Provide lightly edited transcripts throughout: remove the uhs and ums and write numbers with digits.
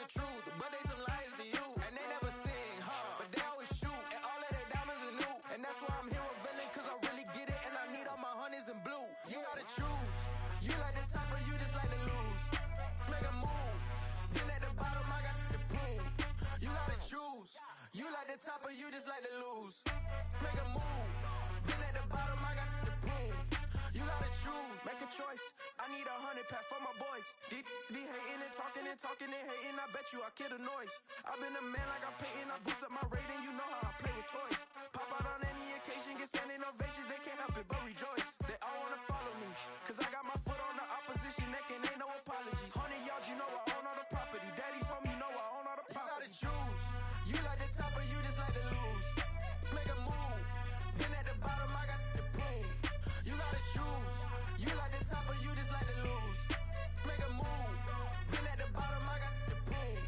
the truth, but they some liars to you. And they never sing, but they always shoot. And all of their diamonds are new. And that's why I'm here with villain, cause I really get it. And I need all my honeys in blue. You gotta choose. You like the top or you just like to lose. Make a move. Been at the bottom, I got to prove. You gotta choose. You like the top or you just like to lose. Make a move. Been at the bottom, I got to prove. You gotta choose. Make a choice. I need 100 pack for my boys. Deep be hating and talking and hating. I bet you I kill the noise. I've been a man like I'm Peyton. I boost up my rating. You know how I play with toys. Pop out on any occasion, get standing ovations. They can't help it but rejoice. They all wanna follow me, cause I got my foot on the opposition neck and ain't no apologies. 100 yards, you know I own all the property. Daddy's home, you know I own all the property. You gotta choose. You like the top or you just like to lose. Make a move. Been at the bottom, I got to prove. You gotta choose. You like the top or you just like to lose. Make a move. Been at the bottom, I got to prove.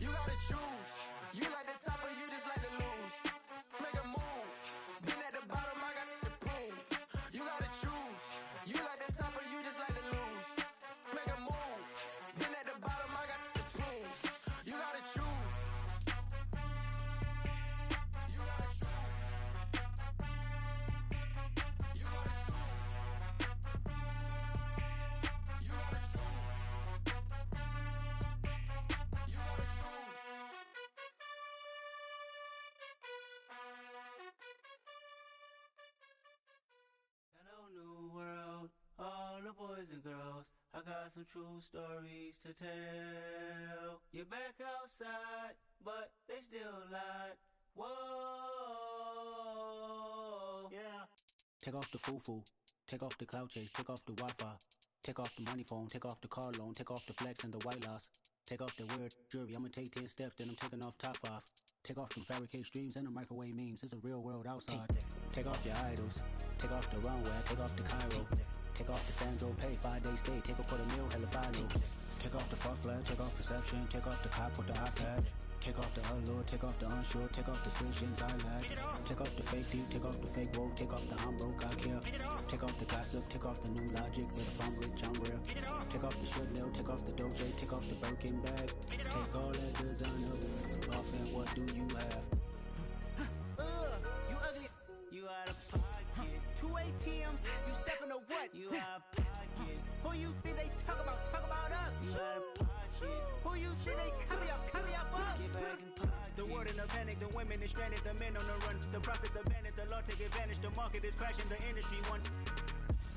You gotta choose. You like the top or you just like to lose. Make a move. Been at the bottom, I got to prove. You gotta choose. You like the top or you just like to lose. Make a move. Been at the bottom, I got to prove. You gotta choose. You gotta choose. You gotta choose. You gotta choose. You gotta choose. Hello, new world, all the boys and girls. I got some true stories to tell. You're back outside, but they still lied. Whoa, yeah. Take off the foo-foo, take off the cloud chase, take off the Wi-Fi, take off the money phone, take off the car loan, take off the flex and the white loss, take off the weird jewelry. I'ma take 10 steps, then I'm taking off top 5. Take off them fabricated streams and the microwave memes. It's a real world outside. Take off your idols, take off the runway, take off the Cairo, take off the Sandro Pay, 5-day stay, take a quarter meal, hella final. Take off the far flag, take off perception, take off the cop with the iPad. Take off the allure, take off the unsure, take off decisions I lack. Take off the fake deep, take off the fake woke, take off the I'm broke, I care. Take off the gossip, take off the new logic, that if I'm rich, I'm rare. Take off the should know, take off the doje, take off the Birkin bag. Take all that designer off and what do you have? You ugly. You out of pocket. 2 ATMs, you stepping to what? You out of pocket. Who you think they talk about us? You out of pocket. Who you think they copy out for us? Get back in pocket. The world in a panic, the women is stranded, the men on the run. The profits abandoned, the law take advantage, the market is crashing, the industry wants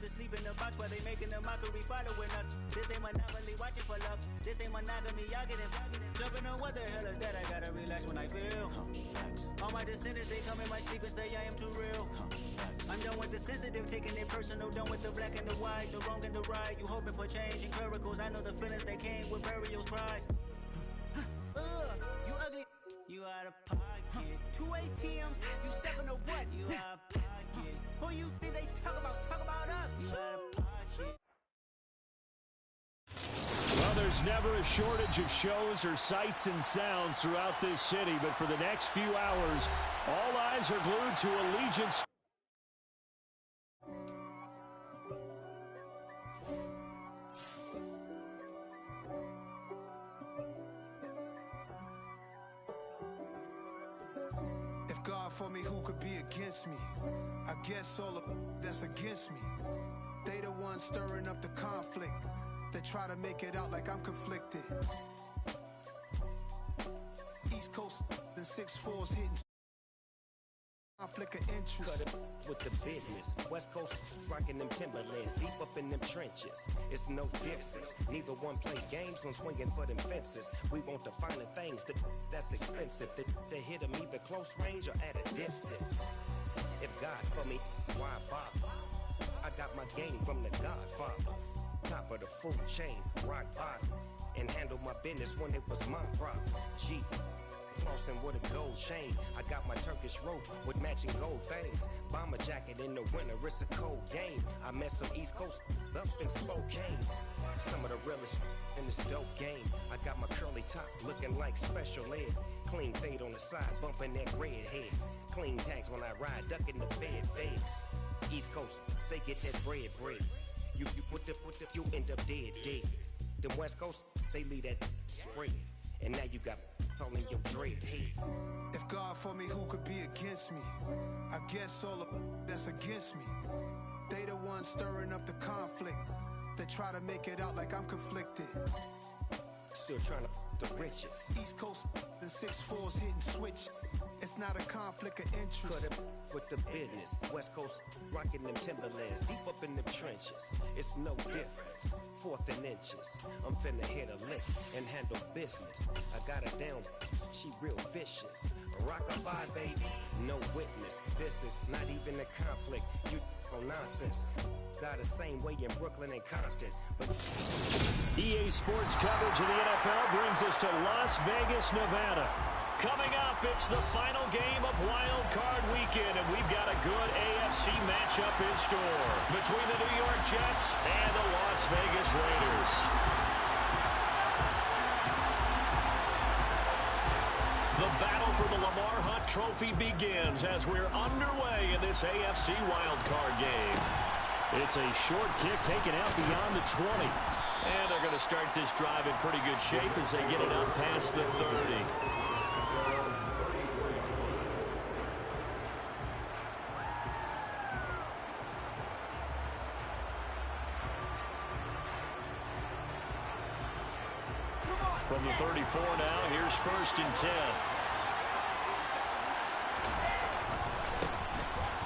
to sleep in the box while they making a mockery following us. This ain't monopoly, watching for love. This ain't monogamy, y'all getting jumping on what the hell is that? I gotta relax when I feel. All my descendants, they come in my sleep and say I am too real. I'm done with the sensitive, taking it personal. Done with the black and the white, the wrong and the right. You hoping for change and miracles. I know the feelings that came with burials, cries. You ugly. You out of pocket. 2 ATMs, you stepping to what? You out of pocket. Who you think they talk about us? You out of pocket. Well, there's never a shortage of shows or sights and sounds throughout this city, but for the next few hours, all eyes are glued to Allegiant. If God for me, who could be against me? I guess all of that's against me. They the ones stirring up the conflict. They try to make it out like I'm conflicted. East Coast and 6'4's hitting conflict of interest. Cut it with the business. West Coast rocking them Timberlands, deep up in them trenches. It's no difference. Neither one play games when swinging for them fences. We want the finer things that's expensive. They hit them either close range or at a distance. If God for me, why bother? I got my game from the Godfather. Top of the food chain, rock bottom. And handle my business when it was my problem. G. Flossing with a gold chain. I got my Turkish rope with matching gold things. Bomber jacket in the winter, it's a cold game. I met some East Coast up in Spokane. Some of the realest in this dope game. I got my curly top looking like special ed. Clean fade on the side, bumping that red head. Clean tags when I ride, ducking the feds. East Coast, they get that bread. You put the, you end up dead. Them West Coast, they leave that spread. And now for me, who could be against me? I guess all the that's against me. They the ones stirring up the conflict. They try to make it out like I'm conflicted. Still trying to the riches. East Coast and 6'4s hitting switch. It's not a conflict of interest. Cut it with the business. West Coast rocking them Timberlands. Deep up in them trenches. It's no different. 4th and inches. I'm finna hit a lick and handle business. I got her down. She real vicious. Rock-a-bye, baby. No witness. This is not even a conflict. You on nonsense. Got the same way in Brooklyn and Compton. But EA Sports coverage of the NFL brings us to Las Vegas, Nevada. Coming up, it's the final game of Wild Card Weekend, and we've got a good AFC matchup in store between the New York Jets and the Las Vegas Raiders. The battle for the Lamar Hunt Trophy begins as we're underway in this AFC Wild Card game. It's a short kick taken out beyond the 20. And they're going to start this drive in pretty good shape as they get it out past the 30. From the 34 now, here's 1st and 10.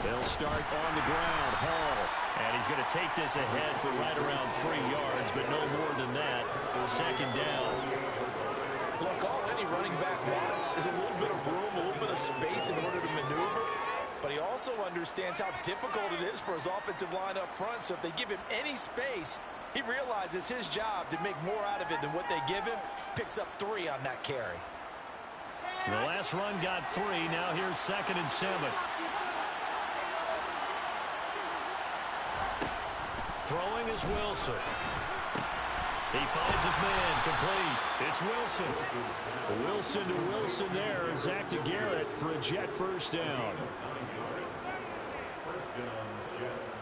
They'll start on the ground. Hall. And he's going to take this ahead for right around 3 yards, but no more than that. 2nd down. Look, all any running back wants is a little bit of room, a little bit of space in order to maneuver. But he also understands how difficult it is for his offensive line up front. So if they give him any space, he realizes his job to make more out of it than what they give him. Picks up 3 on that carry. The last run got 3. Now here's 2nd and 7. Throwing is Wilson. He finds his man, complete. It's Wilson. Wilson to Wilson there. Zach to Garrett for a Jet 1st down. First down, Jets.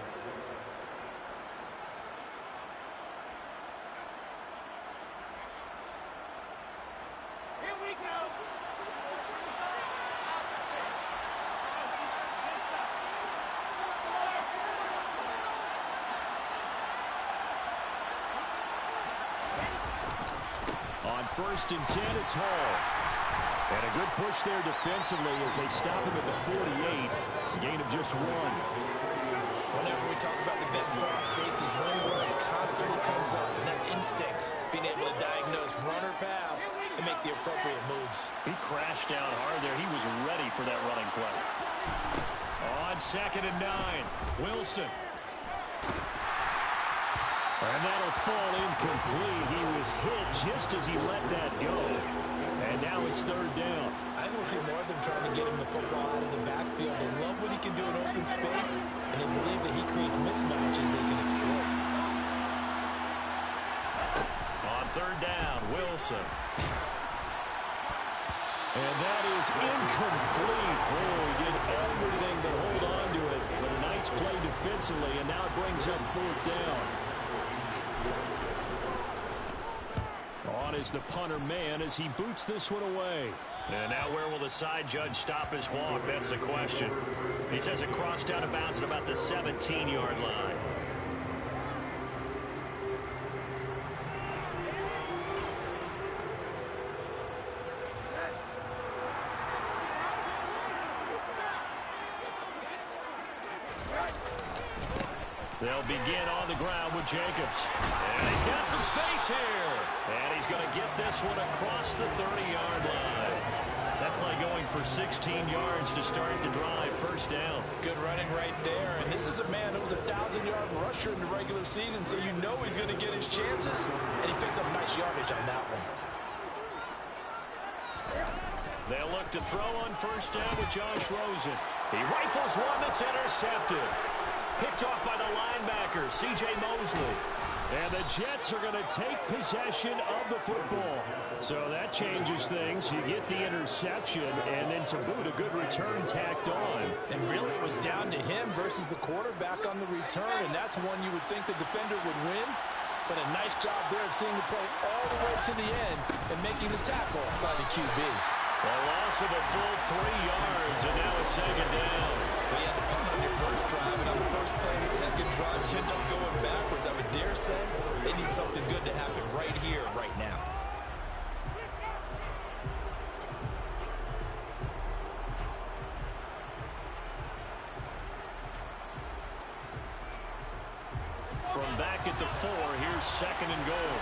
Here we go. On 1st and 10, it's Hall. And a good push there defensively as they stop him at the 48. Gain of just 1. Whenever we talk about the best strong safeties, one word that constantly comes up, and that's instincts. Being able to diagnose run or pass and make the appropriate moves. He crashed down hard there. He was ready for that running play. On 2nd and 9, Wilson. And that'll fall incomplete. He was hit just as he let that go. And now it's 3rd down. I don't see more of them trying to get him the football out of the backfield. They love what he can do in open space, and they believe that he creates mismatches they can exploit. On 3rd down, Wilson. And that is incomplete. Oh, he did everything but hold on to it. But a nice play defensively, and now it brings up 4th down. On is the punter man as he boots this one away. And now where will the side judge stop his walk? That's the question. He says it crossed out of bounds at about the 17-yard line. They'll begin on the ground with Jacobs. And he's got some space here. And he's going to get this one across the 30-yard line. That play going for 16 yards to start the drive. 1st down. Good running right there. And this is a man who was a 1,000-yard rusher in the regular season, so you know he's going to get his chances. And he picks up nice yardage on that one. They'll look to throw on 1st down with Josh Rosen. He rifles one that's intercepted. Picked off by the linebacker, C.J. Mosley. And the Jets are going to take possession of the football. So that changes things. You get the interception, and then to boot, a good return tacked on. And really, it was down to him versus the quarterback on the return, and that's one you would think the defender would win. But a nice job there of seeing the play all the way to the end and making the tackle by the QB. A loss of a full 3 yards, and now it's second down. Well, you had to punt on your first drive, and on the first play of the second drive, you end up going backwards. I would dare say they need something good to happen right here, right now. From back at the 4, here's second and goal.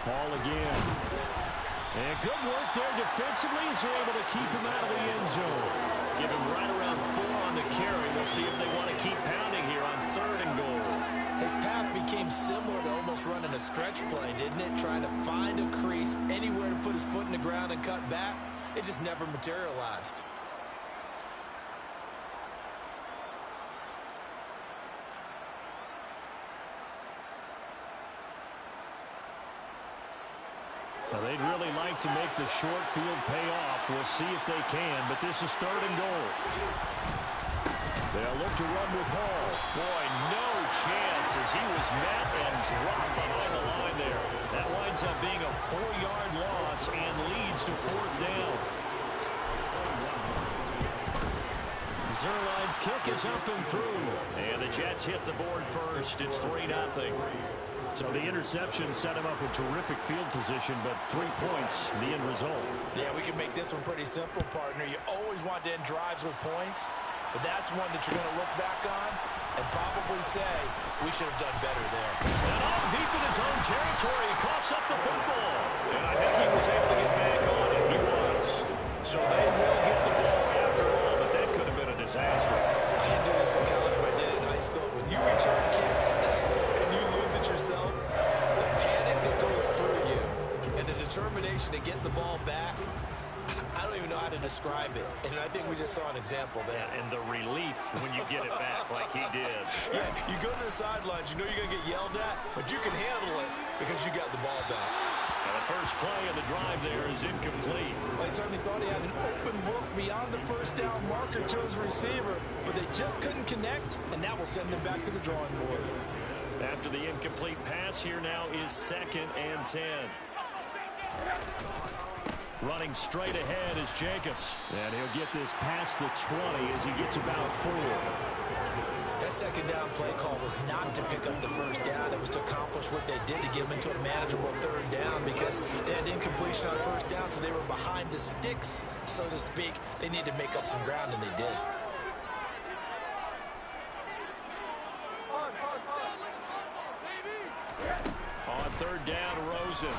Ball again. And good work there defensively as they're able to keep him out of the end zone. Give him right around 4 on the carry. We'll see if they want to keep pounding here on third and goal. His path became similar to almost running a stretch play, didn't it? Trying to find a crease, anywhere to put his foot in the ground and cut back. It just never materialized. Well, they'd really like to make the short field pay off. We'll see if they can, but this is third and goal. They'll look to run with Hall. Boy, no chance as he was met and dropped behind the line there. That winds up being a 4-yard loss and leads to fourth down. Zuerlein's kick is up and through. And the Jets hit the board first. It's 3-0. So the interception set him up with terrific field position, but 3 points, the end result. Yeah, we can make this one pretty simple, partner. You always want to end drives with points, but that's one that you're going to look back on and probably say, we should have done better there. And all deep in his own territory, he coughs up the football. And I think he was able to get back on it. He was. So they will get the ball after all, but that could have been a disaster. I didn't do this in college, but I did it in high school. When you return kicks and you lose it yourself, the panic that goes through you and the determination to get the ball back, I don't even know how to describe it. And I think we just saw an example there. And the relief when you get it back like he did. Yeah, you go to the sidelines, you know you're going to get yelled at, but you can handle it because you got the ball back. And the first play of the drive there is incomplete. They certainly thought he had an open look beyond the first down marker to his receiver, but they just couldn't connect, and that will send them back to the drawing board. After the incomplete pass, here now is 2nd and 10. Running straight ahead is Jacobs. And he'll get this past the 20 as he gets about 4. That second down play call was not to pick up the first down. It was to accomplish what they did to get them into a manageable third down because they had incompletion on first down, so they were behind the sticks, so to speak. They needed to make up some ground, and they did. On third down, Rosen.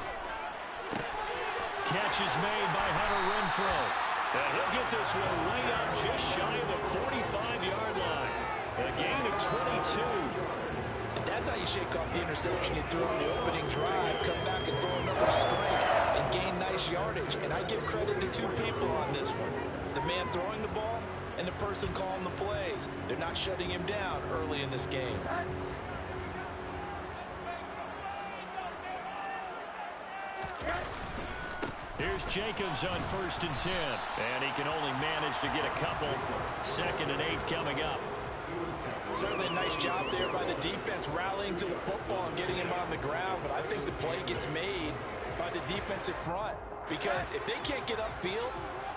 Catch is made by Hunter Renfrow. And he'll get this one way up just shy of the 45-yard line. A gain of 22. And that's how you shake off the interception you threw on the opening drive. Come back and throw another strike and gain nice yardage. And I give credit to 2 people on this one. The man throwing the ball and the person calling the plays. They're not shutting him down early in this game. Here's Jacobs on 1st and 10. And he can only manage to get a couple. 2nd and 8 coming up. Certainly a nice job there by the defense rallying to the football and getting him on the ground, but I think the play gets made by the defensive front because if they can't get upfield,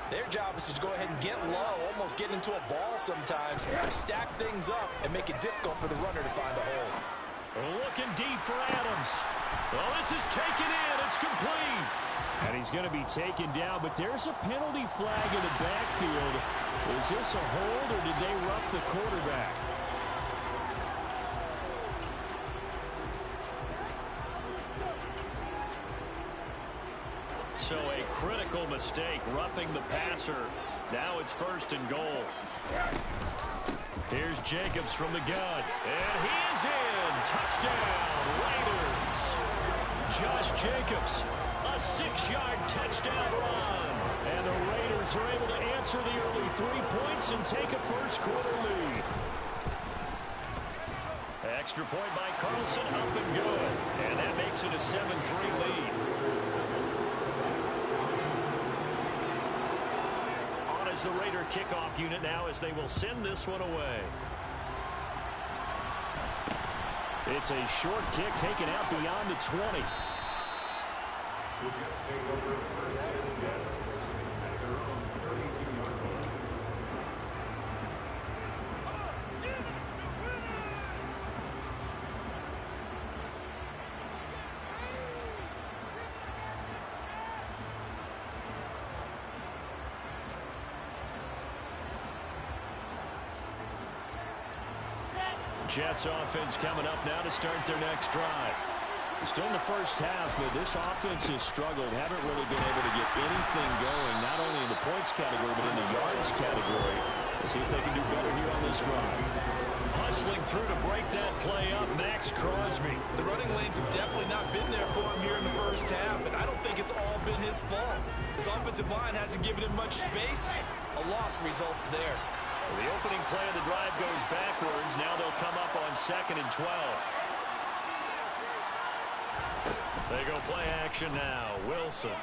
their job is to go ahead and get low, almost get into a ball sometimes, stack things up, and make it difficult for the runner to find a hole. Looking deep for Adams. Well, this is taken in. It's complete. And he's going to be taken down, but there's a penalty flag in the backfield. Is this a hold, or did they rough the quarterback? So a critical mistake, roughing the passer. Now it's 1st and goal. Here's Jacobs from the gun. And he is in. Touchdown, Raiders. Josh Jacobs, a 6-yard touchdown run. And the Raiders are able to answer the early 3 points and take a first-quarter lead. Extra point by Carlson, up and good. And that makes it a 7-3 lead. On is the Raider kickoff unit now as they will send this one away. It's a short kick taken out beyond the 20. The Jets take over first and 10 at their own 32-yard line. Jets offense coming up now to start their next drive. Still in the first half, but this offense has struggled. Haven't really been able to get anything going, not only in the points category, but in the yards category. Let's see if they can do better here on this drive. Hustling through to break that play up, Max Crosby. The running lanes have definitely not been there for him here in the first half, and I don't think it's all been his fault. His offensive line hasn't given him much space. A loss results there. The opening play of the drive goes backwards. Now they'll come up on 2nd and 12. They go play action now. Wilson.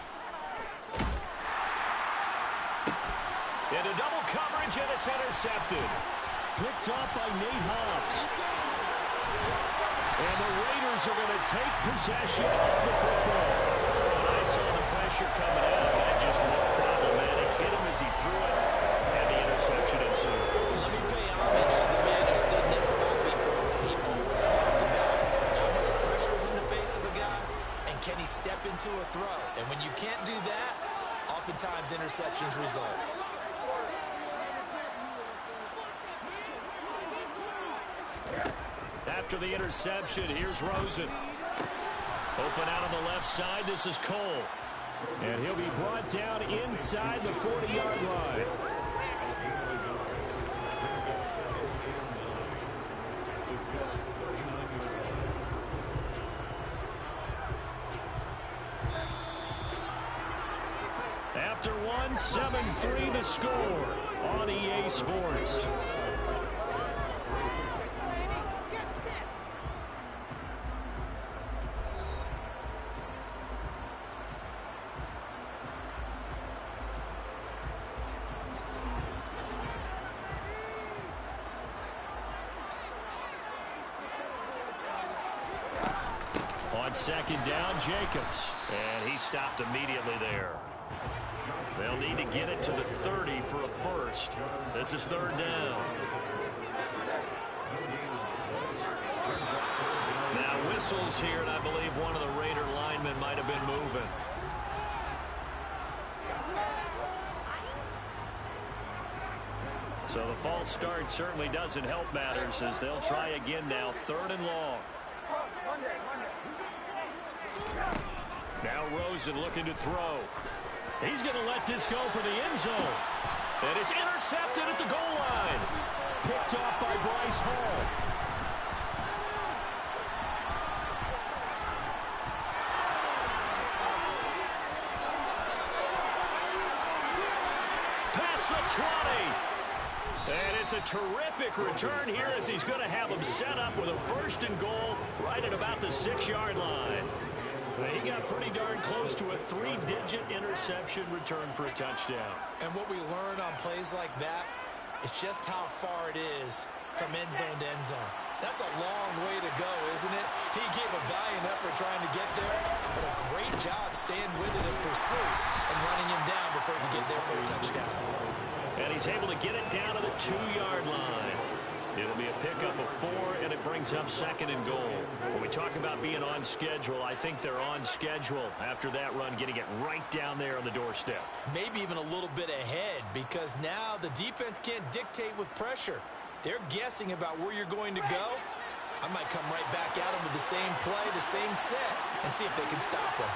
Into double coverage, and it's intercepted. Picked off by Nate Hobbs. And the Raiders are going to take possession of the football. When I saw the pressure coming out, that just looked problematic. Hit him as he threw it, and the interception ensued. Let me pay homage to the man who stood in this spot before. He always talked about how much pressure is in the face of a guy, and can he step into a throw. And when you can't do that, oftentimes interceptions result. After the interception, here's Rosen. Open out on the left side, this is Cole. And he'll be brought down inside the 40-yard line. After one, 7-3 the score on EA Sports. On 2nd down, Jacobs. And he stopped immediately there. They'll need to get it to the 30 for a first. This is 3rd down. Now whistles here, and I believe one of the Raider linemen might have been moving. So the false start certainly doesn't help matters as they'll try again now, 3rd and long. Now Rosen looking to throw. He's going to let this go for the end zone. And it's intercepted at the goal line. Picked off by Bryce Hall. Past the 20. And it's a terrific return here as he's going to have him set up with a 1st and goal right at about the 6-yard line. He got pretty darn close to a 3-digit interception return for a touchdown. And what we learn on plays like that is just how far it is from end zone to end zone. That's a long way to go, isn't it? He gave a valiant effort trying to get there, but a great job staying with it in pursuit and running him down before he could get there for a touchdown. And he's able to get it down to the 2-yard line. It'll be a pickup of 4, and it brings up 2nd and goal. When we talk about being on schedule, I think they're on schedule after that run, getting it right down there on the doorstep. Maybe even a little bit ahead, because now the defense can't dictate with pressure. They're guessing about where you're going to go. I might come right back at them with the same play, the same set, and see if they can stop them.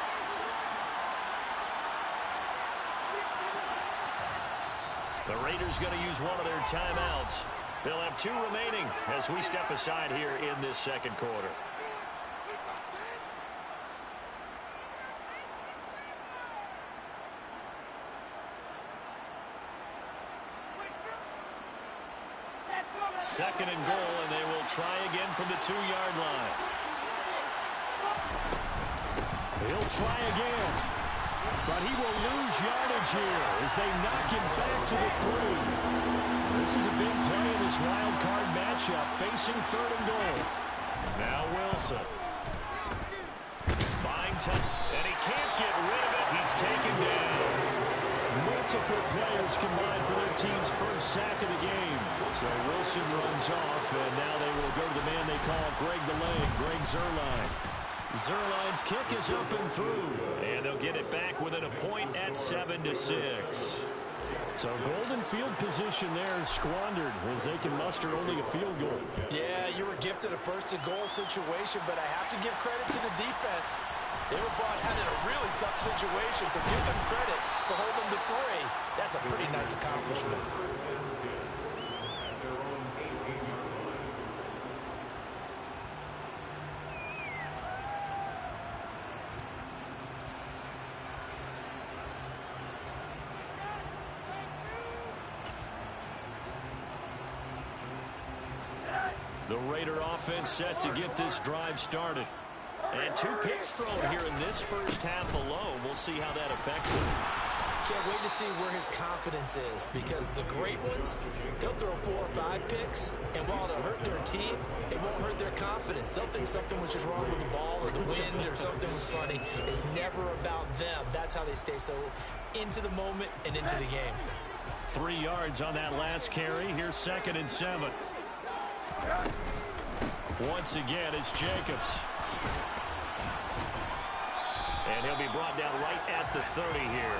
The Raiders going to use one of their timeouts. They'll have 2 remaining as we step aside here in this 2nd quarter. Second and goal, and they will try again from the 2-yard line. He'll try again, but he will lose yardage here as they knock him back to the 3. This is a big play in this wild card matchup, facing 3rd and goal. Now Wilson. Buying time, and he can't get rid multiple players combined for their team's first sack of the game. So Wilson runs off, and now they will go to the man they call Greg the Leg, Greg Zuerlein. Zuerlein's kick is up and through, and they'll get it back within a point at 7-6. So golden field position there squandered as they can muster only a field goal. Yeah, you were gifted a first-and-goal situation, but I have to give credit to the defense. They were brought out in a really tough situation, so give them credit for holding the 3. That's a pretty nice accomplishment. The Raider offense set to get this drive started. And 2 picks thrown here in this first half alone. We'll see how that affects him. Can't wait to see where his confidence is, because the great ones, they'll throw 4 or 5 picks, and while it'll hurt their team, it won't hurt their confidence. They'll think something was just wrong with the ball or the wind or something was funny. It's never about them. That's how they stay so into the moment and into the game. 3 yards on that last carry. Here's 2nd and 7. Once again, it's Jacobs. And he'll be brought down right at the 30 here.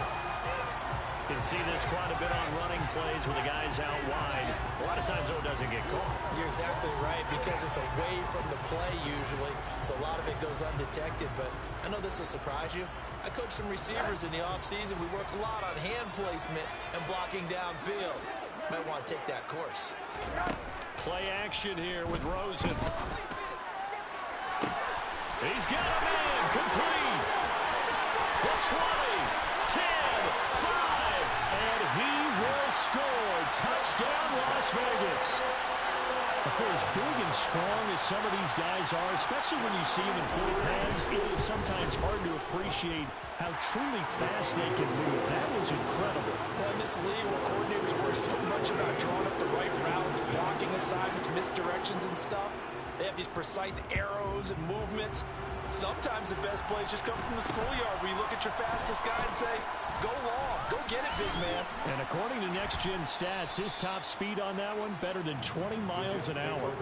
You can see this quite a bit on running plays where the guy's out wide. A lot of times, though, it doesn't get caught. You're exactly right, because it's away from the play usually, so a lot of it goes undetected. But I know this will surprise you. I coach some receivers in the offseason. We work a lot on hand placement and blocking downfield. Might want to take that course. Play action here with Rosen. He's got a man complete. The 20, 10, 5, and he will score. Touchdown, Las Vegas. For as big and strong as some of these guys are, especially when you see them in full pads, it is sometimes hard to appreciate how truly fast they can move. That was incredible. Well, in this league where coordinators worry so much about drawing up the right routes, blocking assignments, misdirections and stuff, they have these precise arrows and movements. Sometimes the best plays just come from the schoolyard where you look at your fastest guy and say, go long, go get it, big man. And according to Next Gen Stats, his top speed on that one, better than 20 miles an hour.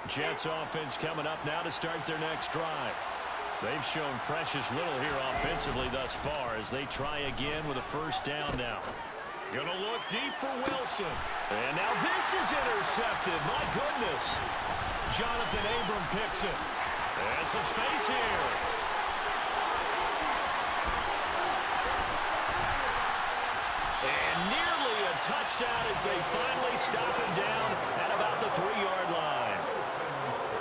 Jets offense coming up now to start their next drive. They've shown precious little here offensively thus far as they try again with a first down now. Gonna look deep for Wilson. And now this is intercepted. My goodness. Jonathan Abram picks it. And some space here. And nearly a touchdown as they finally stop him down at about the 3-yard line.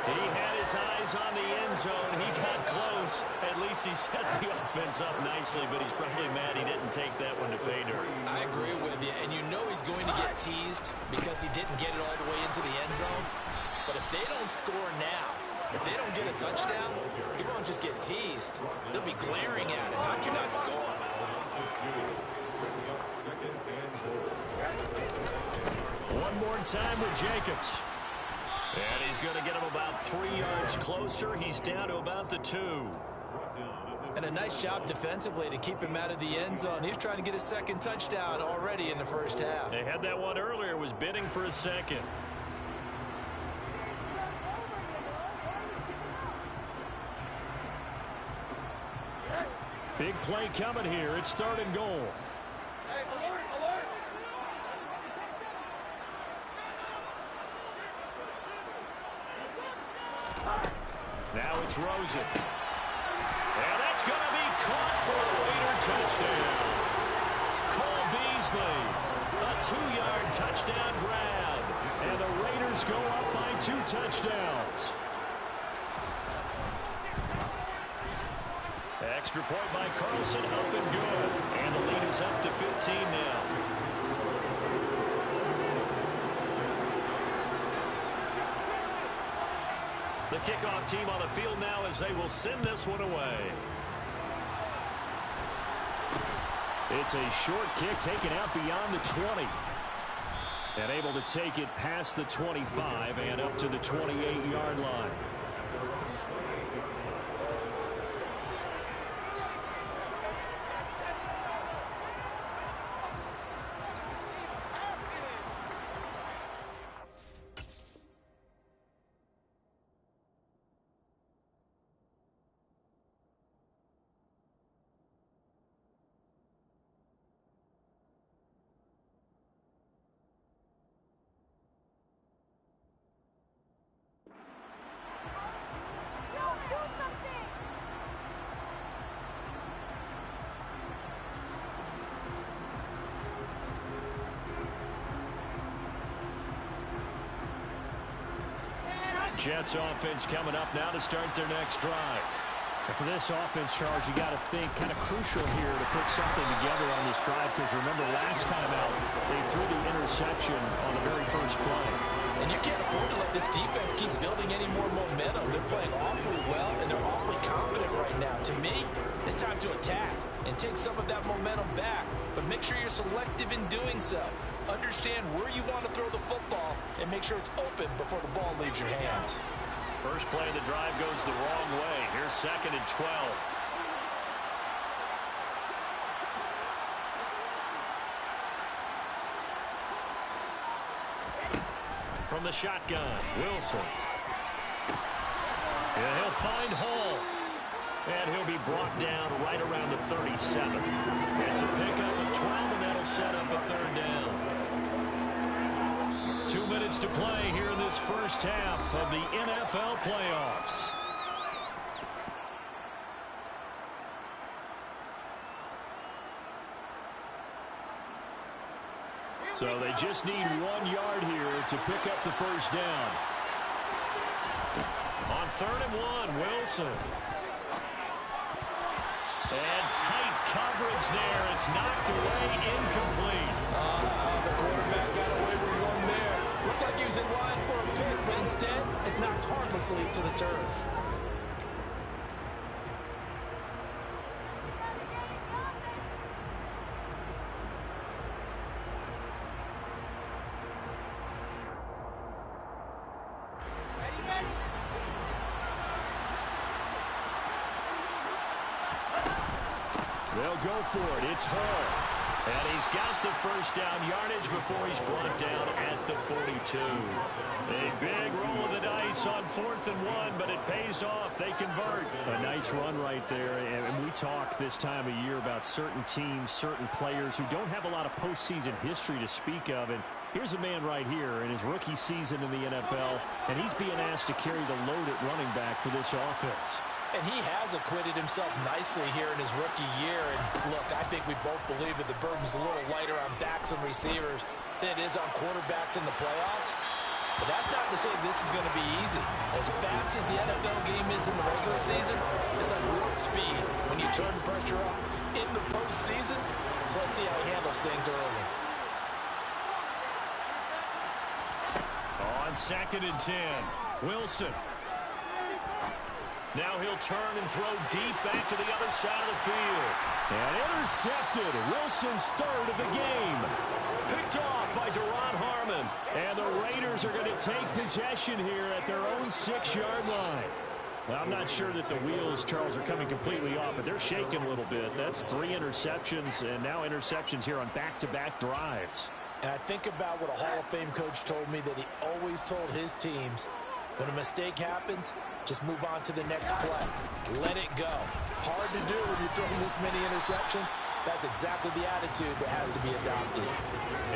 He had his eyes on the end zone. He got close. At least he set the offense up nicely, but he's probably mad he didn't take that one to pay dirt. I agree with you, and you know he's going to get teased because he didn't get it all the way into the end zone. But if they don't score now, if they don't get a touchdown, he won't just get teased. They'll be glaring at him. How'd you not score? One more time with Jacobs. And he's going to get him about 3 yards closer. He's down to about the 2. And a nice job defensively to keep him out of the end zone. He's trying to get his 2nd touchdown already in the first half. They had that one earlier, was bidding for a 2nd. Big play coming here. It's 3rd and goal. Now it's Rosen. And that's going to be caught for a Raider touchdown. Cole Beasley, a 2-yard touchdown grab. And the Raiders go up by 2 touchdowns. Extra point by Carlson, up and good. And the lead is up to 15 now. The kickoff team on the field now as they will send this one away. It's a short kick taken out beyond the 20. And able to take it past the 25 and up to the 28-yard line. Jets offense coming up now to start their next drive. And for this offense, Charles, you got to think kind of crucial here to put something together on this drive, because remember last time out they threw the interception on the very first play. And you can't afford to let this defense keep building any more momentum. They're playing awfully well, and they're awfully confident right now. To me, it's time to attack and take some of that momentum back, but make sure you're selective in doing so. Understand where you want to throw the football and make sure it's open before the ball leaves your hands. First play of the drive goes the wrong way. Here's 2nd and 12. From the shotgun, Wilson. Yeah, he'll find Hall. And he'll be brought down right around the 37. It's a pickup of 12, and that'll set up a 3rd down. 2 minutes to play here in this first half of the NFL playoffs. So they just need 1 yard here to pick up the first down. On 3rd and 1, Wilson. And tight coverage there. It's knocked away, incomplete. The quarterback got away with one there. Looked like he was in line for a pick, but instead it's knocked harmlessly to the turf. They'll go for it. It's Hall. And he's got the first down yardage before he's brought down at the 42. A big roll of the dice on 4th and 1, but it pays off. They convert. A nice run right there. And we talk this time of year about certain teams, certain players who don't have a lot of postseason history to speak of. And here's a man right here in his rookie season in the NFL, and he's being asked to carry the load at running back for this offense. And he has acquitted himself nicely here in his rookie year. And look, I think we both believe that the burden's a little lighter on backs and receivers than it is on quarterbacks in the playoffs. But that's not to say this is going to be easy. As fast as the NFL game is in the regular season, it's at warp speed when you turn the pressure up in the postseason. So let's see how he handles things early. On 2nd and 10, Wilson. Now he'll turn and throw deep back to the other side of the field. And intercepted. Wilson's 3rd of the game. Picked off by Duron Harmon. And the Raiders are going to take possession here at their own 6-yard line. Well, I'm not sure that the wheels, Charles, are coming completely off, but they're shaking a little bit. That's 3 interceptions, and now interceptions here on back-to-back drives. And I think about what a Hall of Fame coach told me, that he always told his teams, when a mistake happens, just move on to the next play. Let it go. Hard to do when you're throwing this many interceptions. That's exactly the attitude that has to be adopted.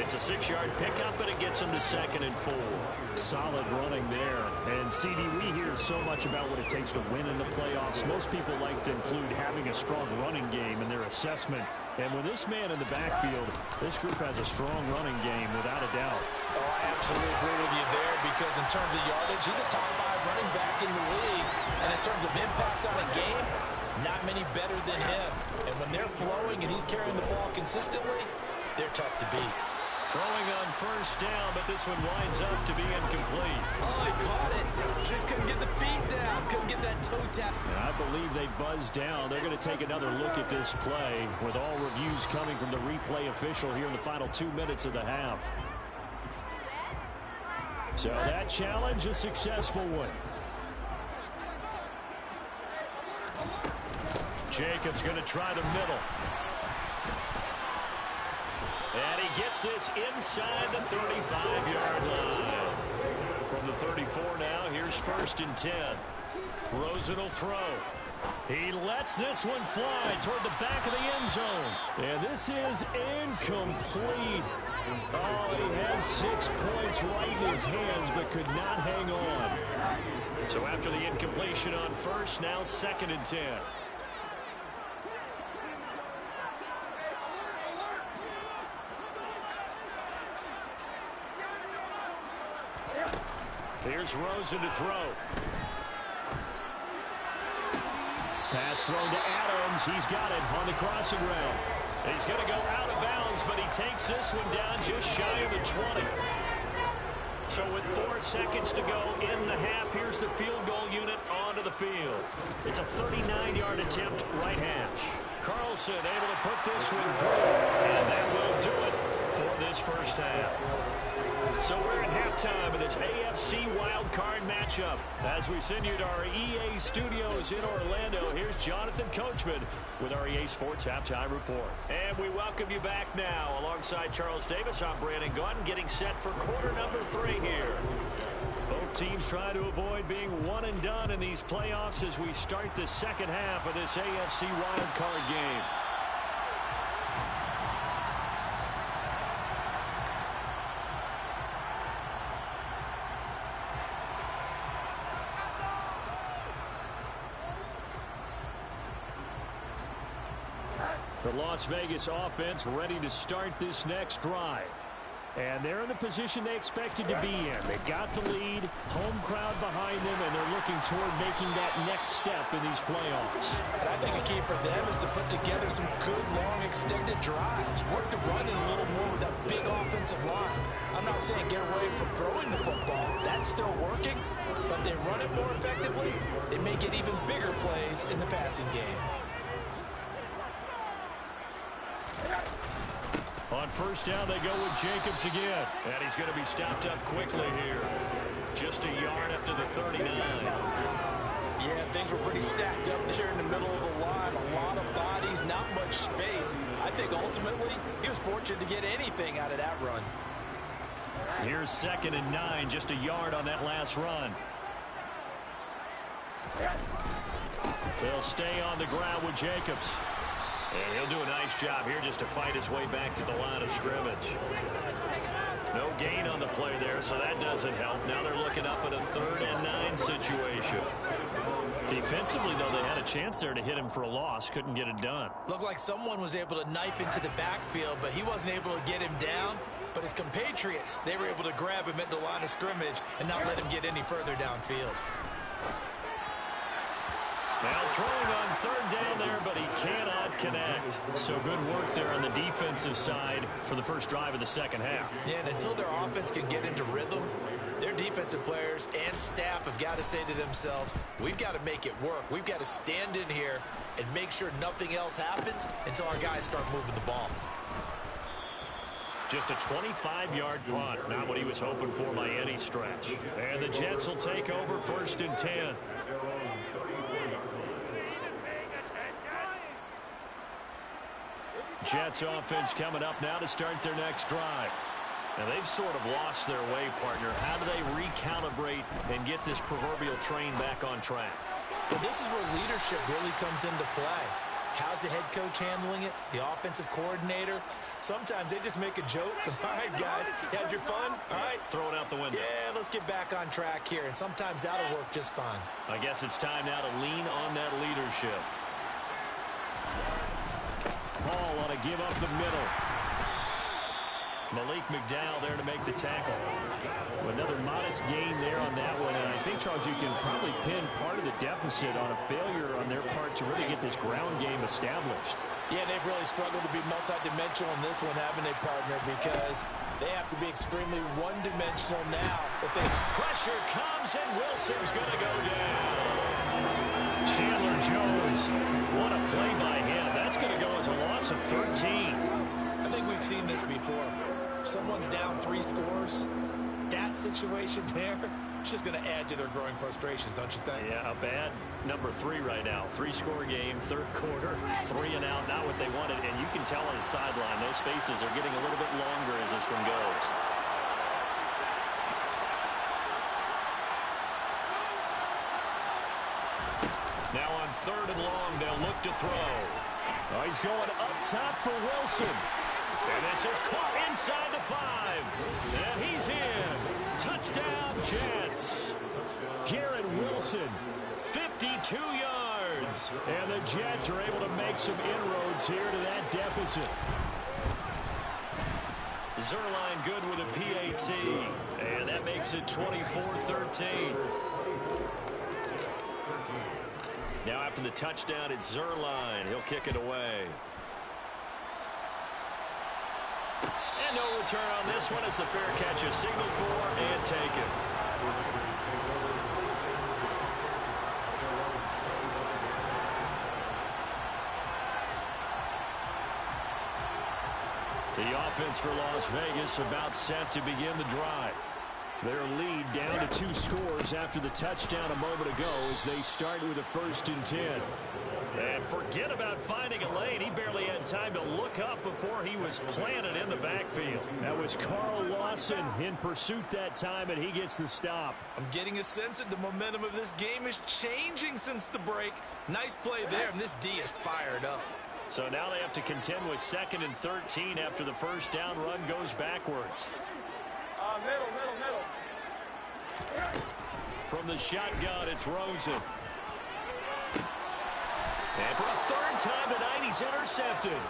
It's a 6-yard pickup, but it gets him to 2nd and 4. Solid running there. And, CD, we hear so much about what it takes to win in the playoffs. Most people like to include having a strong running game in their assessment. And with this man in the backfield, this group has a strong running game, without a doubt. Oh, I absolutely agree with you there, because in terms of yardage, he's a top 5 running back in the league. And in terms of impact on a game, not many better than him. And when they're flowing and he's carrying the ball consistently, they're tough to beat. Throwing on 1st down, but this one winds up to be incomplete. Oh, he caught it. Just couldn't get the feet down. Couldn't get that toe tap. And I believe they buzzed down. They're going to take another look at this play, with all reviews coming from the replay official here in the final 2 minutes of the half. So that challenge, a successful one. Jacobs going to try the middle. And he gets this inside the 35-yard line. From the 34 now, here's 1st and 10. Rosen will throw. He lets this one fly toward the back of the end zone. And this is incomplete. Oh, he had 6 points right in his hands, but could not hang on. So after the incompletion on 1st, now 2nd and 10. Here's Rosen to throw. Pass thrown to Adams. He's got it on the crossing route. He's going to go out of bounds, but he takes this one down just shy of the 20. So with 4 seconds to go in the half, here's the field goal unit onto the field. It's a 39-yard attempt, right hash. Carlson able to put this one through, and that will do it for this first half. So we're at halftime of this AFC wildcard matchup. As we send you to our EA studios in Orlando, here's Jonathan Coachman with our EA Sports Halftime Report. And we welcome you back now. Alongside Charles Davis, I'm Brandon Gaudin, getting set for quarter number 3 here. Both teams try to avoid being one and done in these playoffs as we start the second half of this AFC wildcard game. The Las Vegas offense ready to start this next drive. And they're in the position they expected to be in. They got the lead, home crowd behind them, and they're looking toward making that next step in these playoffs. And I think a key for them is to put together some good, long, extended drives. Work the run in a little more with that big offensive line. I'm not saying get away from throwing the football. That's still working. But they run it more effectively, they may get even bigger plays in the passing game. On first down, they go with Jacobs again. And he's going to be stopped up quickly here. Just a yard up to the 39. Yeah, things were pretty stacked up there in the middle of the line. A lot of bodies, not much space. I think ultimately he was fortunate to get anything out of that run. Here's 2nd and 9, just a yard on that last run. They'll stay on the ground with Jacobs. And he'll do a nice job here just to fight his way back to the line of scrimmage. No gain on the play there, so that doesn't help. Now they're looking up at a 3rd and 9 situation. Defensively, though, they had a chance there to hit him for a loss. Couldn't get it done. Looked like someone was able to knife into the backfield, but he wasn't able to get him down. But his compatriots, they were able to grab him at the line of scrimmage and not let him get any further downfield. Now throwing on 3rd down there, but he cannot connect. So good work there on the defensive side for the first drive of the second half. Yeah, and until their offense can get into rhythm, their defensive players and staff have got to say to themselves, we've got to make it work. We've got to stand in here and make sure nothing else happens until our guys start moving the ball. Just a 25-yard punt, not what he was hoping for by any stretch. And the Jets will take over 1st and 10. Jets offense coming up now to start their next drive. Now they've sort of lost their way, partner. How do they recalibrate and get this proverbial train back on track? Well, this is where leadership really comes into play. How's the head coach handling it? The offensive coordinator? Sometimes they just make a joke. All right, guys, you had your fun? All right. Throw it out the window. Yeah, let's get back on track here. And sometimes that'll work just fine. I guess it's time now to lean on that leadership. Hall want to give up the middle. Malik McDowell there to make the tackle. Another modest gain there on that one. And I think, Charles, you can probably pin part of the deficit on a failure on their part to really get this ground game established. Yeah, they've really struggled to be multidimensional in this one, haven't they, partner? Because they have to be extremely one-dimensional now. If they pressure comes and Wilson's going to go down. Chandler Jones, what a play by him. That's going to go as a loss of 13. I think we've seen this before. someone's down 3 scores, that situation there, it's just going to add to their growing frustrations, don't you think? Yeah, a bad number 3 right now. 3-score game, third quarter, 3 and out, not what they wanted. And you can tell on the sideline, those faces are getting a little bit longer as this one goes. Now on 3rd and long, they'll look to throw. Oh, he's going up top for Wilson. And this is caught inside the 5. And he's in. Touchdown, Jets. Garrett Wilson, 52 yards. And the Jets are able to make some inroads here to that deficit. Zuerlein good with a PAT. And that makes it 24-13. Now after the touchdown, it's Zuerlein. He'll kick it away. And no return on this one. It's the fair catch, a signal for and taken. The offense for Las Vegas about set to begin the drive. Their lead down to 2 scores after the touchdown a moment ago as they start with a 1st and 10. And forget about finding a lane. He barely had time to look up before he was planted in the backfield. That was Carl Lawson in pursuit that time, and he gets the stop. I'm getting a sense that the momentum of this game is changing since the break. Nice play there, and this D is fired up. So now they have to contend with 2nd and 13 after the first down run goes backwards. Middle. From the shotgun, it's Rosen. And for a 3rd time tonight, he's intercepted.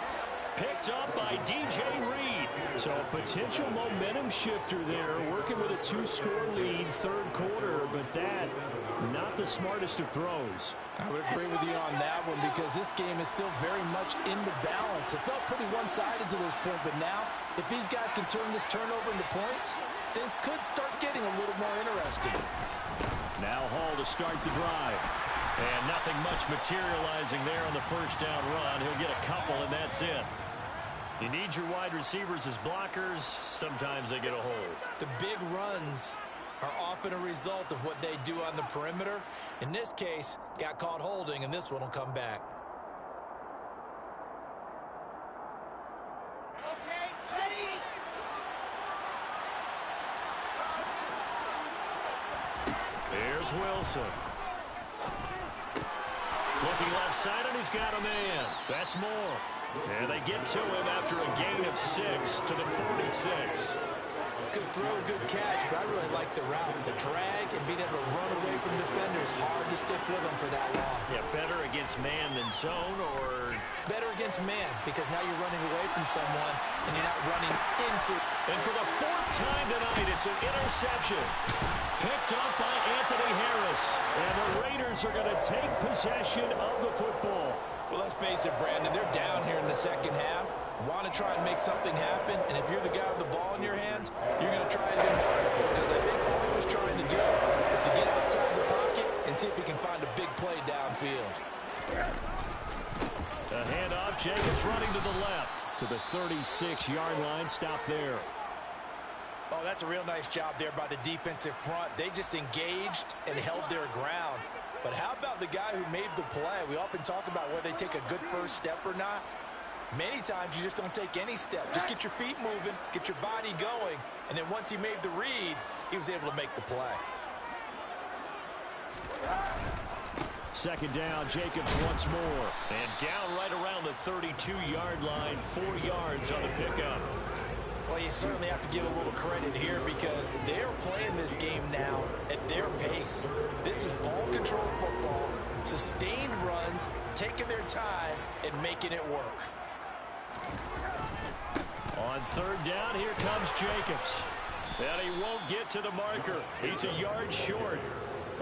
Picked up by DJ Reed. So a potential momentum shifter there, working with a 2-score lead, 3rd quarter, but that, not the smartest of throws. I would agree with you on that one because this game is still very much in the balance. It felt pretty one-sided to this point, but now, if these guys can turn this turnover into points, things could start getting a little more interesting. Now Hall to start the drive. And nothing much materializing there on the first down run. He'll get a couple, and that's it. You need your wide receivers as blockers. Sometimes they get a hold. The big runs are often a result of what they do on the perimeter. In this case, got caught holding, and this one will come back. Okay, ready? Here's Wilson. Looking left side, and he's got a man. That's Moore. And they get to him after a gain of 6 to the 46. Good throw, good catch, but I really like the route. The drag and being able to run away from defenders, hard to stick with them for that long. Yeah, better against man than zone, or? Better against man, because now you're running away from someone and you're not running into. And for the 4th time tonight, it's an interception. Picked up by Anthony Harris. And the Raiders are going to take possession of the football. Well, let's face it, Brandon, they're down here in the second half. Want to try and make something happen, and if you're the guy with the ball in your hands, you're going to try and do more. Because I think all he was trying to do is to get outside the pocket and see if he can find a big play downfield. The handoff, Jacobs running to the left. To the 36-yard line, stop there. Oh, that's a real nice job there by the defensive front. They just engaged and held their ground. But how about the guy who made the play? We often talk about whether they take a good first step or not. Many times you just don't take any step. Just get your feet moving, get your body going, and then once he made the read, he was able to make the play. 2nd down, Jacobs once more. And down right around the 32-yard line, 4 yards on the pickup. Well, you certainly have to give a little credit here because they're playing this game now at their pace. This is ball control football, sustained runs, taking their time, and making it work. On 3rd down, here comes Jacobs. And he won't get to the marker. He's a yard short.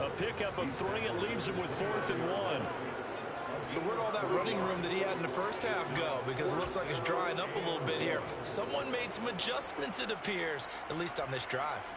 A pickup of 3, it leaves him with 4th and 1. So where'd all that running room that he had in the first half go? Because it looks like it's drying up a little bit here. Someone made some adjustments, it appears, at least on this drive.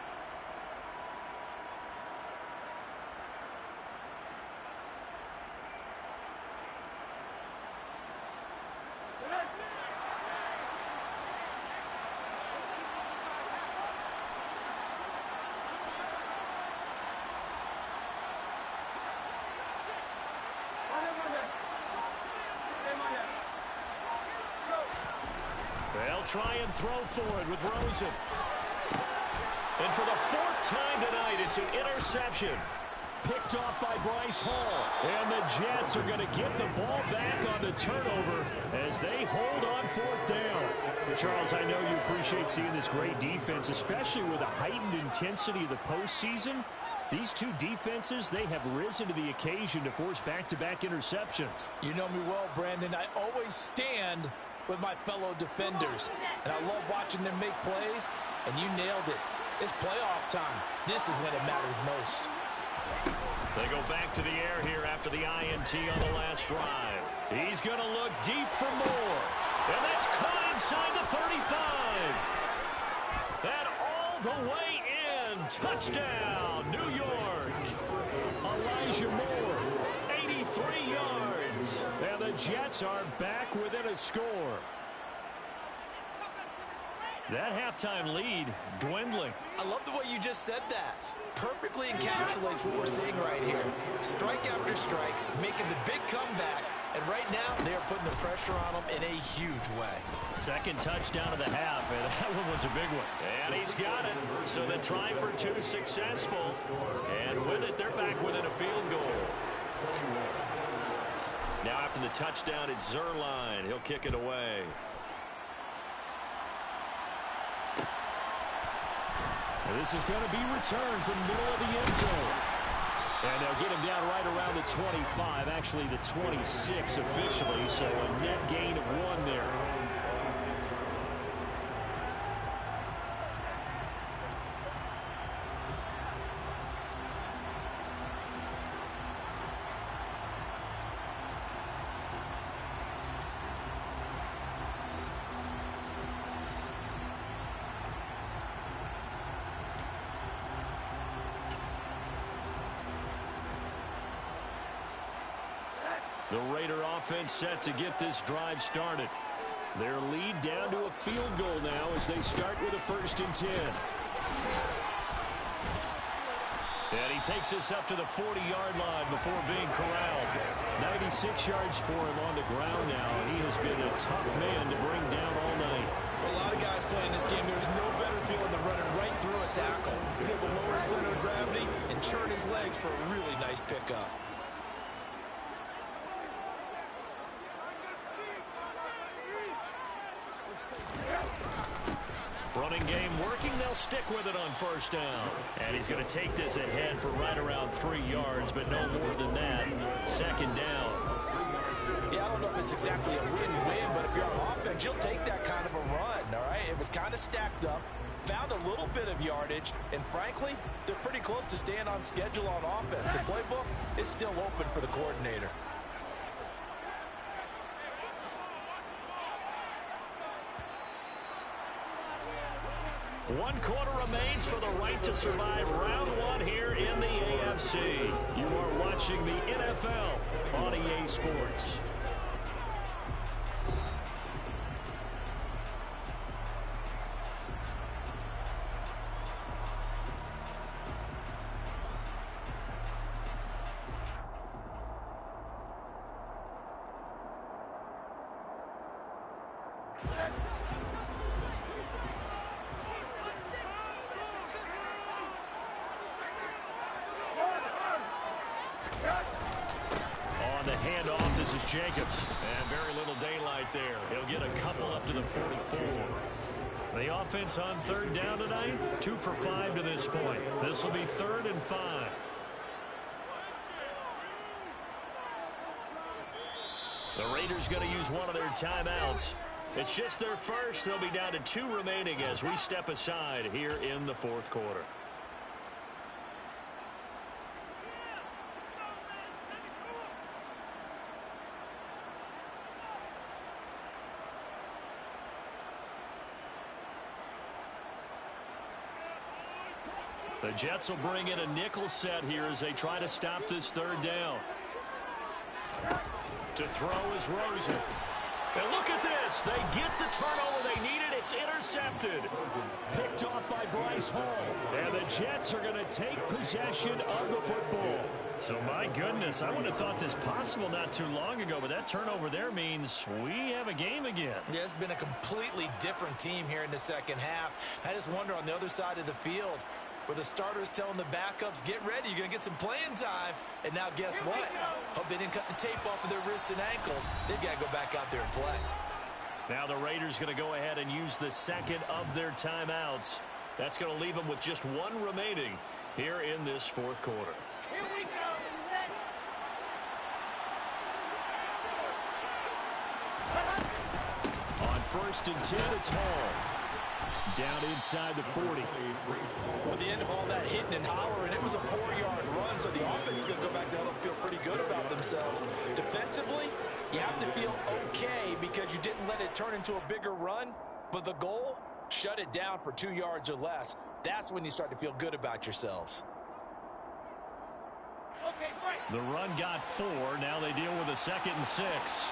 They'll try and throw for it with Rosen. And for the fourth time tonight, it's an interception. Picked off by Bryce Hall. And the Jets are going to get the ball back on the turnover as they hold on fourth down. Charles, I know you appreciate seeing this great defense, especially with the heightened intensity of the postseason. These two defenses, they have risen to the occasion to force back-to-back interceptions. You know me well, Brandon. I always stand with my fellow defenders. And I love watching them make plays, and you nailed it. It's playoff time. This is when it matters most. They go back to the air here after the INT on the last drive. He's going to look deep for more. And that's caught inside the 35. That all the way in. Touchdown, New York. Elijah Moore, 83 yards. And the Jets are back within a score. That halftime lead dwindling. I love the way you just said that. Perfectly encapsulates what we're seeing right here. Strike after strike, making the big comeback, and right now they are putting the pressure on them in a huge way. Second touchdown of the half, and that one was a big one. And he's got it. So the try for two successful. And with it, they're back within a field goal. Now after the touchdown, it's Zuerlein. He'll kick it away. This is going to be returned from the middle of the end zone. And they'll get him down right around the 25, actually the 26 officially, so a net gain of 1 there. The Raider offense set to get this drive started. Their lead down to a field goal now as they start with a 1st and 10. And he takes us up to the 40-yard line before being corralled. 96 yards for him on the ground now, and he has been a tough man to bring down all night. For a lot of guys playing this game, there's no better feeling than running right through a tackle. He's able to lower his center of gravity and churn his legs for a really nice pickup. Running game working. They'll stick with it on 1st down. And he's going to take this ahead for right around 3 yards, but no more than that. 2nd down. Yeah, I don't know if it's exactly a win-win, but if you're on offense, you'll take that kind of a run, all right? It was kind of stacked up, found a little bit of yardage, and frankly, they're pretty close to staying on schedule on offense. The playbook is still open for the coordinator. One quarter remains for the right to survive round 1 here in the AFC. You are watching the NFL on EA Sports. On the handoff, this is Jacobs. And very little daylight there. He'll get a couple up to the 44. The offense on 3rd down tonight, 2 for 5 to this point. This will be 3rd and 5. The Raiders going to use one of their timeouts. It's just their first. They'll be down to 2 remaining as we step aside here in the 4th quarter. The Jets will bring in a nickel set here as they try to stop this 3rd down. To throw is Rosen. And look at this. goodness, they get the turnover they needed. It's intercepted. Picked off by Bryce Hall. And the Jets are going to take possession of the football. So, my goodness, I wouldn't have thought this possible not too long ago, but that turnover there means we have a game again. Yeah, it's been a completely different team here in the second half. I just wonder on the other side of the field, where the starters telling the backups, get ready, you're going to get some playing time. And now guess what? Hope they didn't cut the tape off of their wrists and ankles. They've got to go back out there and play. Now the Raiders going to go ahead and use the second of their timeouts. That's going to leave them with just one remaining here in this fourth quarter. Here we go. Set. On 1st and 10, it's Hall. Down inside the 40. Well, the end of all that hitting and hollering, it was a 4-yard run, so the offense is going to go back there and feel pretty good about themselves. Defensively, you have to feel okay because you didn't let it turn into a bigger run, but the goal, shut it down for 2 yards or less. That's when you start to feel good about yourselves. Okay, break. The run got 4. Now they deal with a 2nd and 6.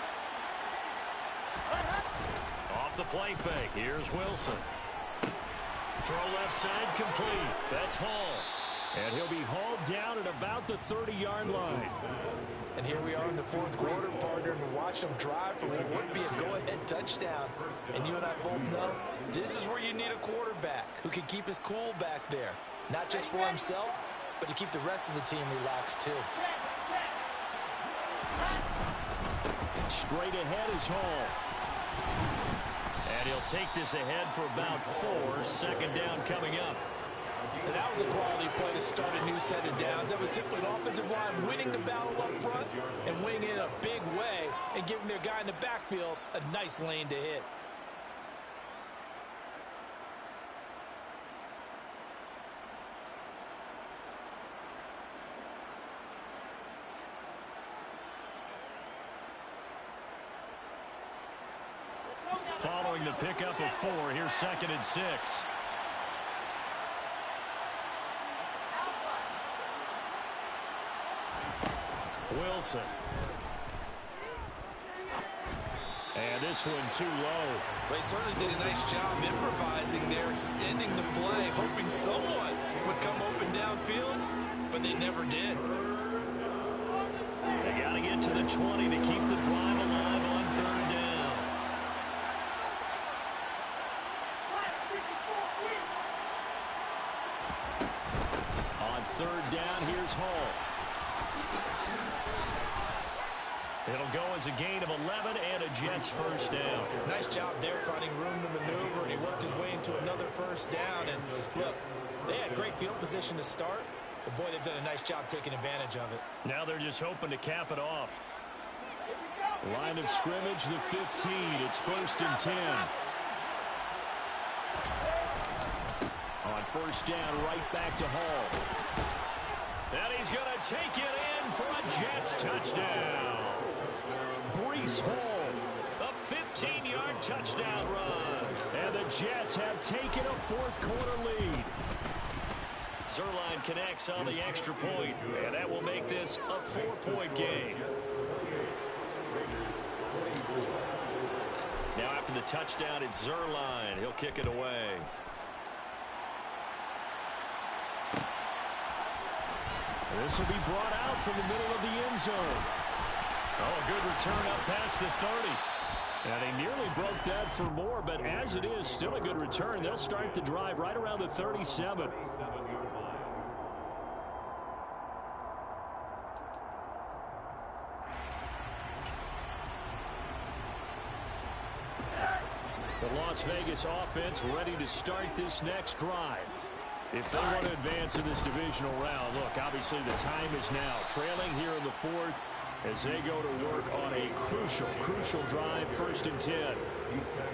Off the play fake. Here's Wilson. Throw left side complete. That's Hall. And he'll be hauled down at about the 30-yard line. And here we are in the fourth quarter, partner, and watch them drive for what would be a go-ahead touchdown. And you and I both know this is where you need a quarterback who can keep his cool back there. Not just for himself, but to keep the rest of the team relaxed too. Straight ahead is Hall. And he'll take this ahead for about 4. 2nd down coming up. And that was a quality play to start a new set of downs. That was simply an offensive line winning the battle up front and winning it in a big way and giving their guy in the backfield a nice lane to hit. Following the pickup of 4, here's 2nd and 6. Wilson. And this one too low. They certainly did a nice job improvising there, extending the play, hoping someone would come open downfield, but they never did. They got to get to the 20 to keep the drive alive on 3rd down. On 3rd down, here's Hall. It'll go as a gain of 11 and a Jets 1st down. Nice job there finding room to maneuver, and he worked his way into another 1st down. And look, they had great field position to start, but boy, they've done a nice job taking advantage of it. Now they're just hoping to cap it off. Line of scrimmage, the 15. It's 1st and 10. On 1st down, right back to Hall. And he's going to take it in for a Jets touchdown. Bryce Hall, a 15-yard touchdown run. And the Jets have taken a fourth quarter lead. Zuerlein connects on the extra point, and that will make this a 4-point game. Now after the touchdown, it's Zuerlein. He'll kick it away. This will be brought out from the middle of the end zone. Oh, a good return up past the 30. And they nearly broke that for more, but as it is, still a good return. They'll start the drive right around the 37. The Las Vegas offense ready to start this next drive. If they want to advance in this divisional round, look, obviously the time is now. Trailing here in the fourth as they go to work on a crucial drive, 1st and 10.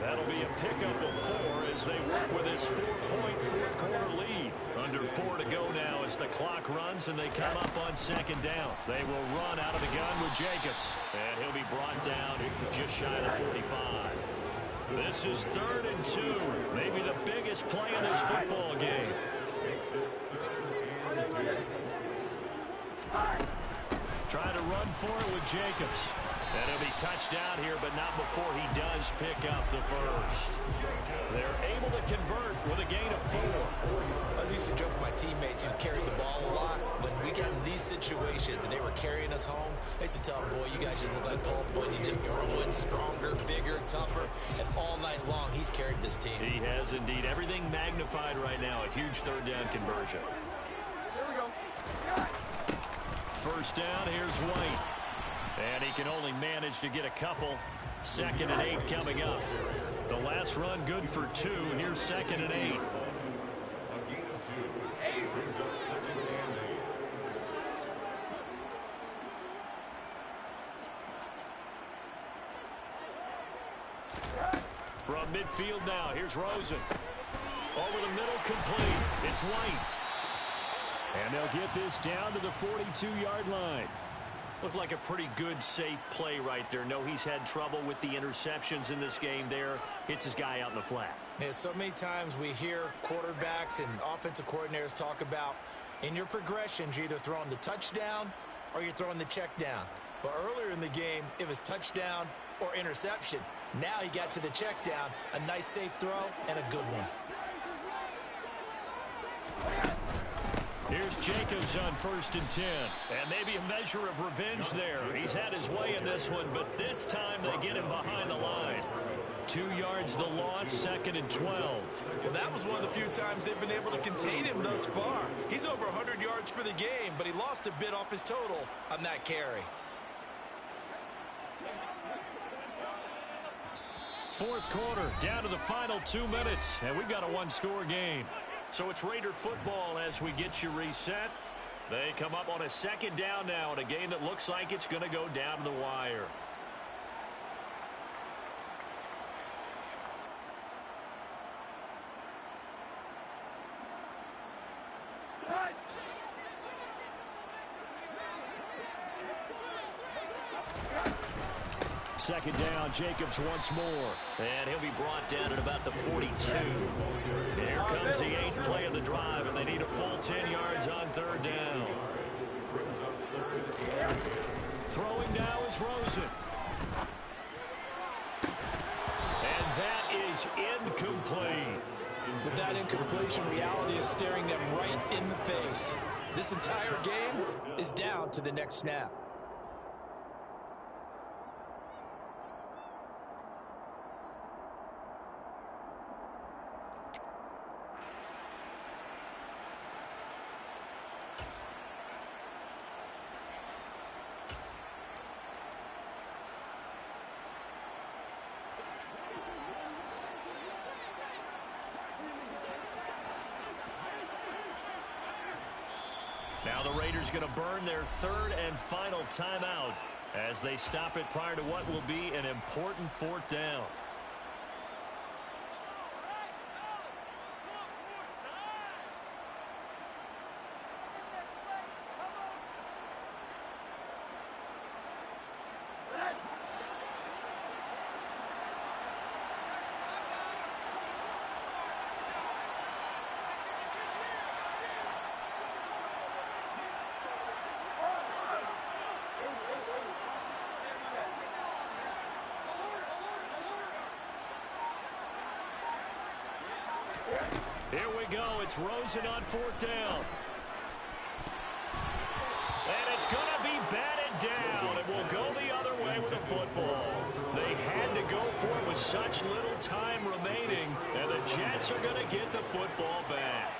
That'll be a pickup of 4 as they work with this 4-point fourth quarter lead. Under 4 to go now as the clock runs and they come up on 2nd down. They will run out of the gun with Jacobs. And he'll be brought down just shy of the 45. This is 3rd and 2. Maybe the biggest play in this football game. Trying to run for it with Jacobs. And he'll be touched down here, but not before he does pick up the first. They're able to convert with a gain of 4. I was used to joke with my teammates who carried the ball a lot. When we got in these situations and they were carrying us home, I used to tell them, boy, you guys just look like Paul Bunyan, just growing stronger, bigger, tougher. And all night long, he's carried this team. He has indeed. Everything magnified right now. A huge third down conversion. Here we go. First down, here's White. And he can only manage to get a couple. 2nd and 8 coming up. The last run good for 2. Here's 2nd and 8. From midfield now, here's Rosen. Over the middle, complete. It's White. And they'll get this down to the 42-yard line. Looked like a pretty good, safe play right there. No, he's had trouble with the interceptions in this game there. Hits his guy out in the flat. Yeah, so many times we hear quarterbacks and offensive coordinators talk about in your progressions, you're either throwing the touchdown or you're throwing the check down. But earlier in the game, it was touchdown or interception. Now he got to the check down, a nice safe throw, and a good one. Here's Jacobs on 1st and 10. And maybe a measure of revenge there. He's had his way in this one, but this time they get him behind the line. 2 yards the loss, 2nd and 12. Well, that was one of the few times they've been able to contain him thus far. He's over 100 yards for the game, but he lost a bit off his total on that carry. 4th quarter, down to the final 2 minutes, and we've got a one-score game. So it's Raider football as we get you reset. They come up on a 2nd down now in a game that looks like it's going to go down to the wire. Second down, Jacobs once more. And he'll be brought down at about the 42. Here comes the 8th play of the drive, and they need a full 10 yards on 3rd down. Throwing now is Rosen. And that is incomplete. With that incompletion, reality is staring them right in the face. This entire game is down to the next snap. Now the Raiders going to burn their 3rd and final timeout as they stop it prior to what will be an important 4th down. Here we go. It's Rosen on 4th down. And it's going to be batted down. It will go the other way with the football. They had to go for it with such little time remaining, and the Jets are going to get the football back.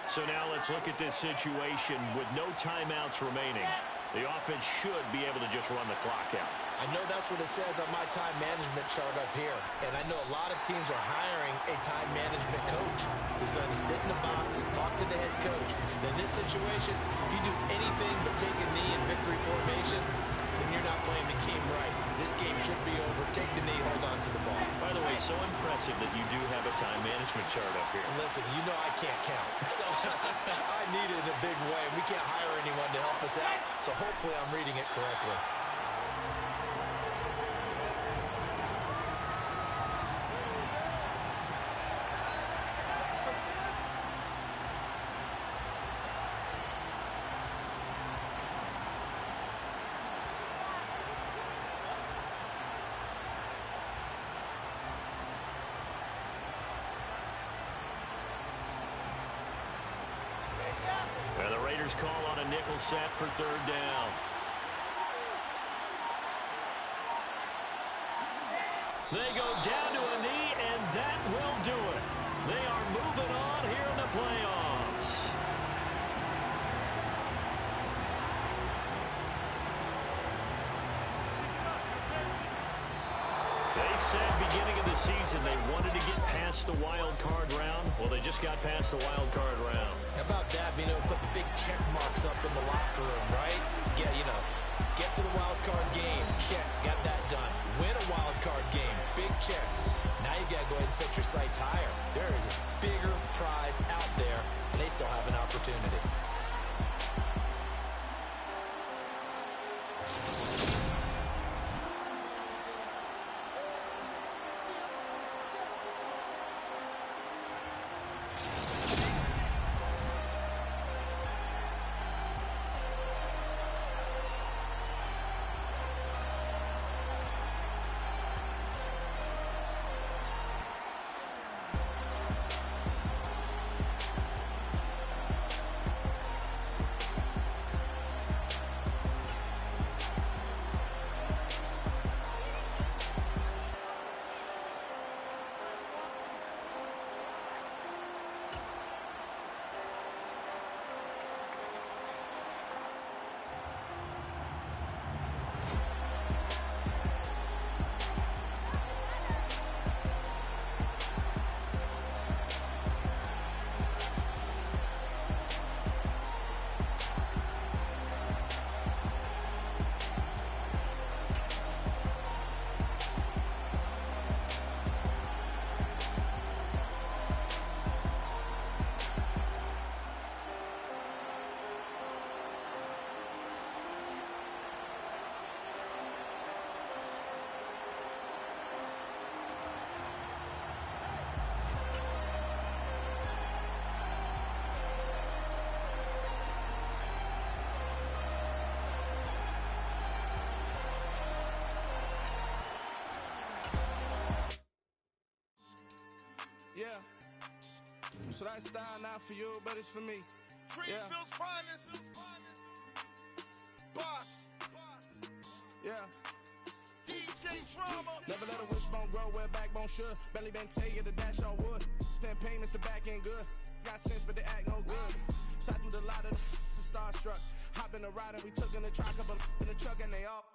So now let's look at this situation with no timeouts remaining. The offense should be able to just run the clock out. I know that's what it says on my time management chart up here. And I know a lot of teams are hiring a time management coach who's going to sit in the box, talk to the head coach. And in this situation, if you do anything but take a knee in victory formation, then you're not playing the game right. This game should be over. Take the knee, hold on to the ball. By the way, so impressive that you do have a time management chart up here. Listen, you know I can't count. So I need it in a big way. We can't hire anyone to help us out. So hopefully I'm reading it correctly. Packers call on a nickel set for third down. They go down to a knee, and that will do it. They are moving on here in the playoffs. They said beginning of the season they wanted to get past the wild card round. Well, they just got past the wild card round. How about that, being able to put big check marks up in the locker room, right? Get to the wild card game, check, got that done. Win a wild card game, big check. Now you got to go ahead and set your sights higher. There is a bigger prize out there, and they still have an opportunity. Yeah. So that style not for you, but it's for me. Greenfield's finest. Boss. Yeah. DJ Drama. Never let a wishbone grow where backbone should. Belly been taken to dash on wood. Then payments the back end good. Got sense, but they act no good. Shot through the lot of the starstruck. Hop in the ride and we took in the truck up in the truck and they all.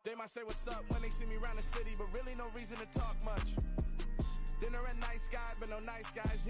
They might say what's up when they see me around the city, but really no reason to talk much. Dinner and nice guy, but no nice guys here.